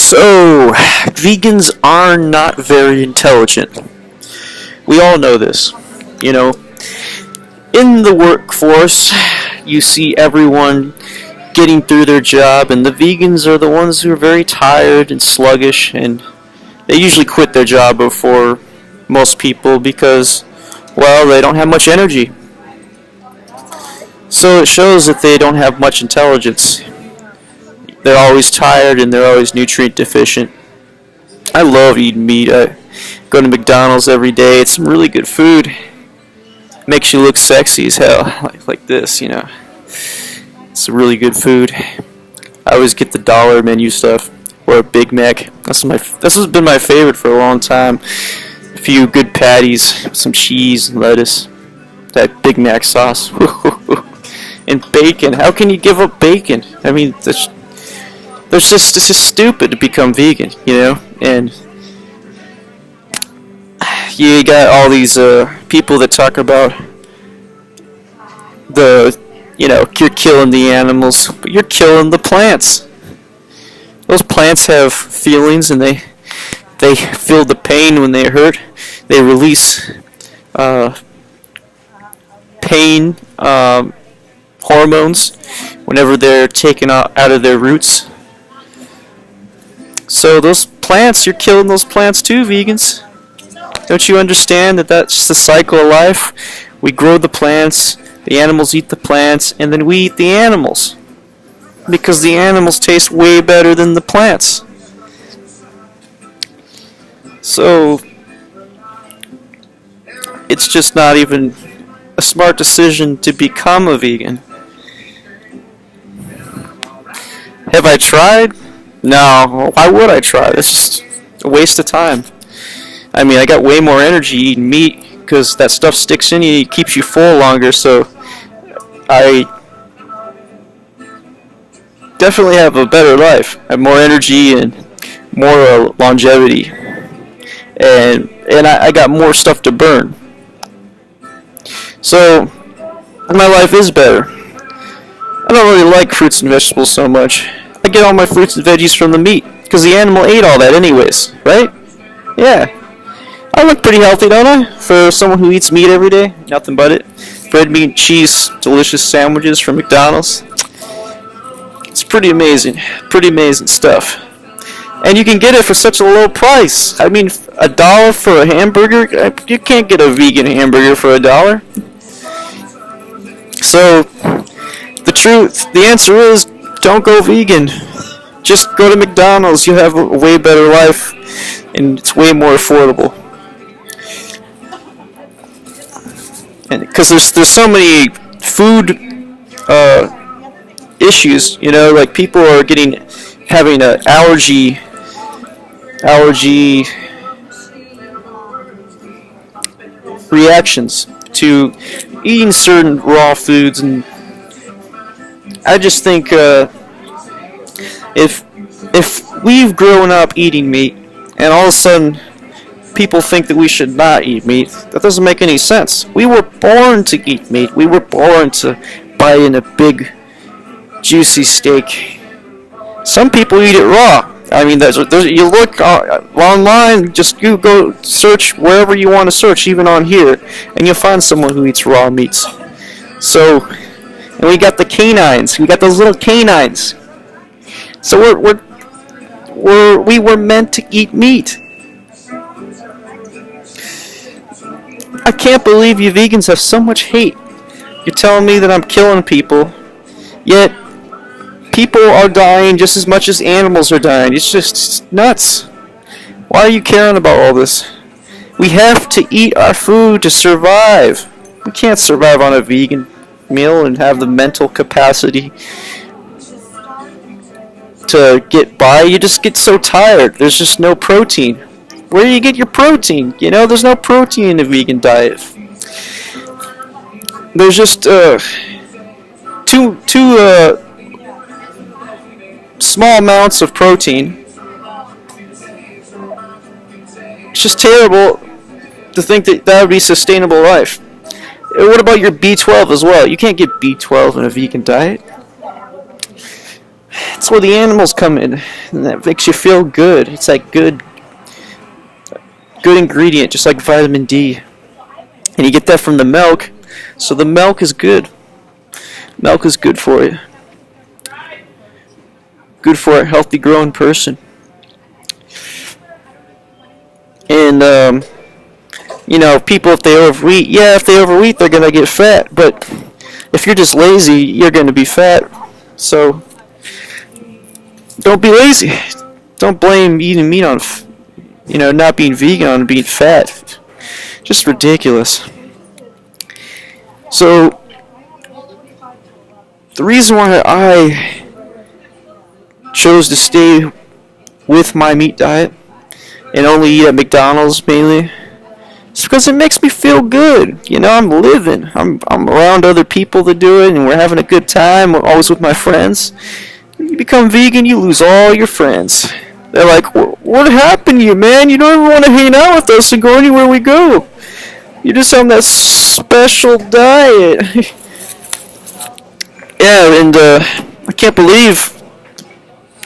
So, vegans are not very intelligent. We all know this. You know, in the workforce, you see everyone getting through their job, and the vegans are the ones who are very tired and sluggish, and they usually quit their job before most people because, well, they don't have much energy. So it shows that they don't have much intelligence. They're always tired and they're always nutrient deficient. I love eating meat. I go to McDonald's every day. It's some really good food. Makes you look sexy as hell, like this, you know. It's really good food. I always get the dollar menu stuff or a Big Mac. This has been my favorite for a long time. A few good patties, some cheese and lettuce, that Big Mac sauce, and bacon. How can you give up bacon? I mean, it's just stupid to become vegan, you know. And you got all these people that talk about you're killing the animals, but you're killing the plants. Those plants have feelings, and they feel the pain when they hurt. They release pain hormones whenever they're taken out of their roots. So those plants, you're killing those plants too, vegans. Don't you understand that that's the cycle of life? We grow the plants, the animals eat the plants, and then we eat the animals. Because the animals taste way better than the plants. So, it's just not even a smart decision to become a vegan. Have I tried? No, why would I try? It's just a waste of time. I mean, I got way more energy eating meat because that stuff sticks in you, it keeps you full longer, so I definitely have a better life. I have more energy and more longevity. And I got more stuff to burn. So, my life is better. I don't really like fruits and vegetables so much. I get all my fruits and veggies from the meat, because the animal ate all that anyways, right? Yeah. I look pretty healthy, don't I? For someone who eats meat every day, nothing but it. Bread, meat, cheese, delicious sandwiches from McDonald's. It's pretty amazing stuff. And you can get it for such a low price. I mean, $1 for a hamburger? You can't get a vegan hamburger for $1. So, the answer is, don't go vegan. Just go to McDonald's. You'll have a way better life, and it's way more affordable. And because there's so many food issues, you know, like people are having an allergy reactions to eating certain raw foods, and I just think if we've grown up eating meat and all of a sudden people think that we should not eat meat, that doesn't make any sense. We were born to eat meat. We were born to bite in a big juicy steak. Some people eat it raw. I mean, you look online, just you go search wherever you want to search, even on here, and you'll find someone who eats raw meats. So, and we got the canines. We got those little canines. So we were meant to eat meat. I can't believe you vegans have so much hate. You're telling me that I'm killing people, yet people are dying just as much as animals are dying. It's nuts. Why are you caring about all this? We have to eat our food to survive. We can't survive on a vegan meal and have the mental capacity to get by. You just get so tired. There's just no protein. Where do you get your protein? You know, there's no protein in a vegan diet. There's just two small amounts of protein. It's just terrible to think that would be sustainable life. What about your B12 as well? You can't get B12 in a vegan diet. That's where the animals come in, and that makes you feel good. It's like good ingredient, just like vitamin D. And you get that from the milk, so the milk is good. Milk is good for you. Good for a healthy growing person. And, people, if they overeat, they're going to get fat. But if you're just lazy, you're going to be fat. So, don't be lazy. Don't blame eating meat on, not being vegan on being fat. Just ridiculous. So, the reason why I chose to stay with my meat diet and only eat at McDonald's mainly is because it makes me feel good. I'm living. I'm around other people that do it, and we're having a good time. We're always with my friends. When you become vegan, you lose all your friends. They're like, what happened to you, man? You don't even want to hang out with us and go anywhere we go. You're just on that special diet. Yeah, and I can't believe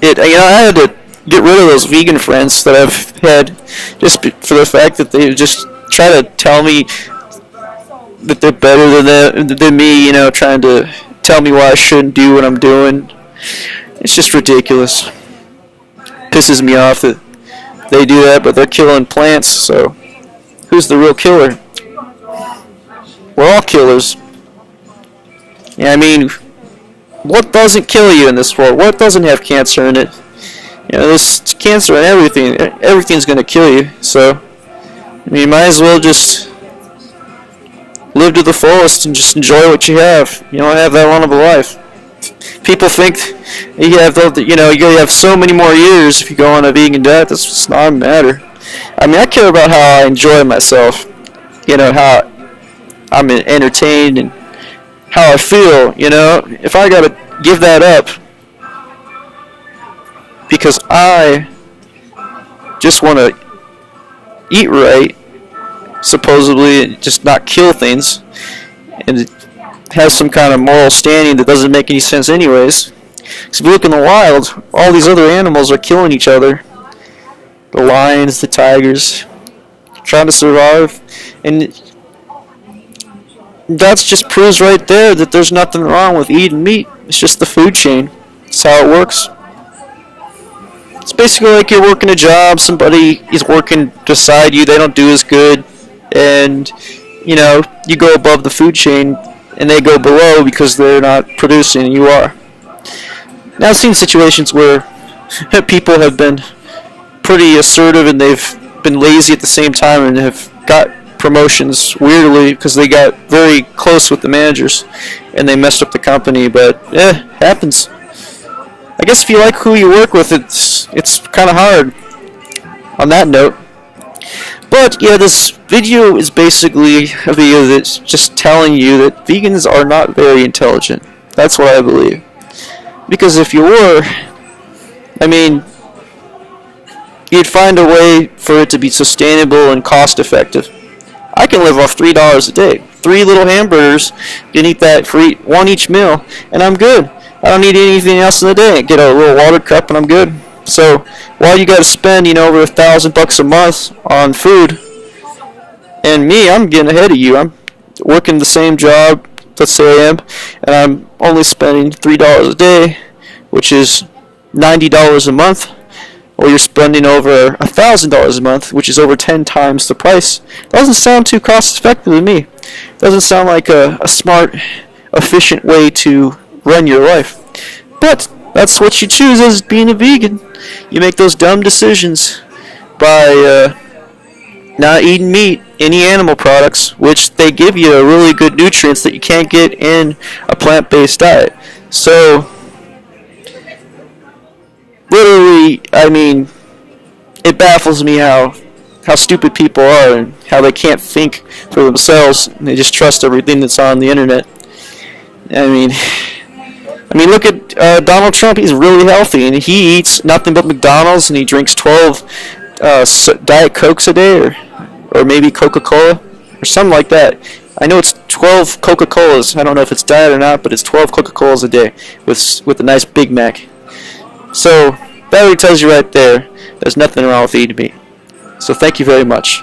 it. I had to get rid of those vegan friends that I've had just for the fact that they just try to tell me that they're better than me, trying to tell me why I shouldn't do what I'm doing. It's just ridiculous. Pisses me off that they do that, but they're killing plants, so who's the real killer? We're all killers. Yeah, I mean, what doesn't kill you in this world? What doesn't have cancer in it? There's cancer in everything. Everything's going to kill you. So, you might as well just live to the fullest and just enjoy what you have. You don't have that long of a life. People think you have so many more years if you go on a vegan diet. That's just not a matter. I mean, I care about how I enjoy myself. How I'm entertained and how I feel. If I gotta give that up because I just want to eat right, supposedly, and just not kill things, and have some kind of moral standing that doesn't make any sense anyways. Because if you look in the wild, all these other animals are killing each other. The lions, the tigers, trying to survive. And that just proves right there that there's nothing wrong with eating meat. It's just the food chain. That's how it works. It's basically like you're working a job, somebody is working beside you, they don't do as good, and, you go above the food chain, and they go below because they're not producing and you are. Now I've seen situations where people have been pretty assertive and they've been lazy at the same time and have got promotions weirdly because they got very close with the managers and they messed up the company, but happens. I guess if you like who you work with, it's kind of hard on that note. But yeah, this video is basically a video that's just telling you that vegans are not very intelligent. That's what I believe. Because if you were, I mean, you'd find a way for it to be sustainable and cost effective. I can live off $3 a day. 3 little hamburgers, you can eat that for one each meal, and I'm good. I don't need anything else in the day. Get a little water cup and I'm good. So while you got to spend, over $1,000 a month on food, and me, I'm getting ahead of you. I'm working the same job, let's say I am, and I'm only spending $3 a day, which is $90 a month. Or you're spending over $1,000 a month, which is over 10 times the price. Doesn't sound too cost effective to me. Doesn't sound like a smart, efficient way to run your life. But that's what you choose as being a vegan. You make those dumb decisions by not eating meat, any animal products, which they give you really good nutrients that you can't get in a plant-based diet. So, literally, I mean, it baffles me how stupid people are and how they can't think for themselves and they just trust everything that's on the internet. I mean, look at Donald Trump. He's really healthy and he eats nothing but McDonald's and he drinks 12 Diet Cokes a day or maybe Coca-Cola or something like that. I know it's 12 Coca-Colas. I don't know if it's diet or not, but it's 12 Coca-Colas a day with a nice Big Mac. So that already tells you right there, there's nothing wrong with eating meat. So thank you very much.